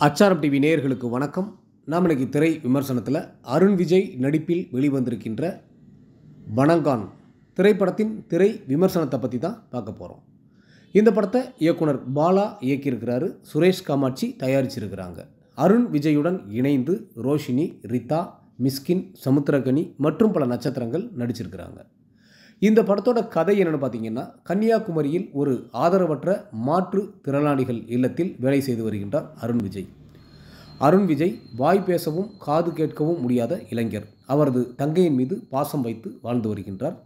அச்சாரம் டிவி நேயர்களுக்கு வணக்கம். நாம் இன்னைக்கு திரை விமர்சனத்தில் அருண் விஜய் நடிப்பில் வெளிவந்திருக்கின்ற வணங்கான் திரைப்படத்தின் திரை விமர்சனத்தை பற்றி தான் பார்க்க போகிறோம். இந்த படத்தை இயக்குனர் பாலா இயக்கியிருக்கிறாரு, சுரேஷ் காமாட்சி தயாரிச்சிருக்கிறாங்க. அருண் விஜயுடன் இணைந்து ரோஷினி, ரிதா, மிஸ்கின், சமுத்திரகனி மற்றும் பல நட்சத்திரங்கள் நடிச்சிருக்கிறாங்க. இந்த படத்தோட கதை என்னென்னு பார்த்தீங்கன்னா, கன்னியாகுமரியில் ஒரு ஆதரவற்ற மாற்று திறனாளிகள் இல்லத்தில் வேலை செய்து வருகின்றார் அருண் விஜய். அருண் விஜய் வாய் பேசவும் காது கேட்கவும் முடியாத இளைஞர். அவரது தங்கையின் மீது பாசம் வைத்து வாழ்ந்து வருகின்றார்.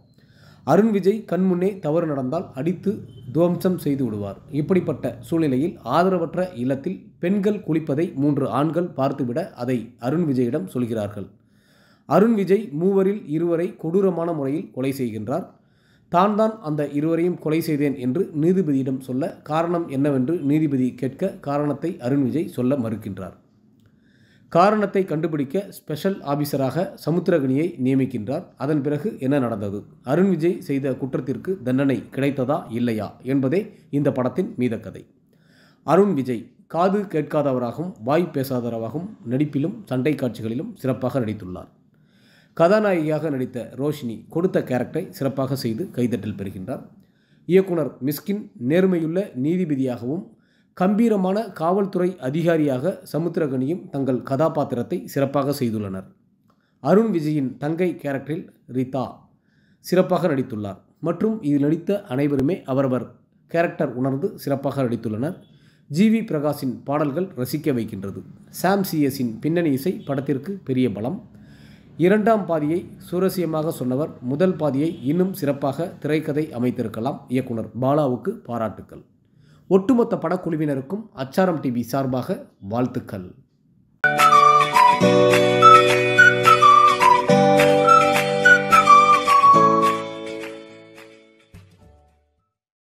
அருண் விஜய் கண்முன்னே தவறு நடந்தால் அடித்து துவம்சம் செய்து விடுவார். இப்படிப்பட்ட சூழ்நிலையில் ஆதரவற்ற இல்லத்தில் பெண்கள் குளிப்பதை 3 ஆண்கள் பார்த்துவிட அதை அருண் விஜயிடம் சொல்கிறார்கள். அருண் விஜய் மூவரில் 2வரை கொடூரமான முறையில் கொலை செய்கின்றார். தான் அந்த 2வரையும் கொலை செய்தேன் என்று நீதிபதியிடம் சொல்ல காரணம் என்னவென்று நீதிபதி கேட்க காரணத்தை அருண் விஜய் சொல்ல மறுக்கின்றார். காரணத்தை கண்டுபிடிக்க ஸ்பெஷல் ஆபீசராக சமுத்திரகனியை நியமிக்கின்றார். அதன் பிறகு என்ன நடந்தது, அருண் விஜய் செய்த குற்றத்திற்கு தண்டனை கிடைத்ததா இல்லையா என்பதே இந்த படத்தின் மீத கதை. அருண் விஜய் காது கேட்காதவராகவும் வாய் பேசாதவராகவும் நடிப்பிலும் சண்டை காட்சிகளிலும் சிறப்பாக நடித்துள்ளார். கதாநாயகியாக நடித்த ரோஷினி கொடுத்த கேரக்டரை சிறப்பாக செய்து கைதட்டல் பெறுகின்றார். இயக்குனர் மிஸ்கின் நேர்மையுள்ள நீதிபதியாகவும் கம்பீரமான காவல்துறை அதிகாரியாக சமுத்திரகனியும் தங்கள் கதாபாத்திரத்தை சிறப்பாக செய்துள்ளனர். அருண் விஜயின் தங்கை கேரக்டரில் ரிதா சிறப்பாக நடித்துள்ளார். மற்றும் இதில் நடித்த அனைவருமே அவரவர் கேரக்டர் உணர்ந்து சிறப்பாக நடித்துள்ளனர். ஜிவி பிரகாஷின் பாடல்கள் ரசிக்க வைக்கின்றது. சாம் சிஎஸின் பின்னணி இசை படத்திற்கு பெரிய பலம். 2ஆம் பாதியை சுவாரஸ்யமாக சொன்னவர், முதல் பாதியை இன்னும் சிறப்பாக திரைக்கதை அமைத்திருக்கலாம். இயக்குனர் பாலாவுக்கு பாராட்டுக்கள். ஒட்டுமொத்த படக்குழுவினருக்கும் அச்சாரம் டிவி சார்பாக வாழ்த்துக்கள்.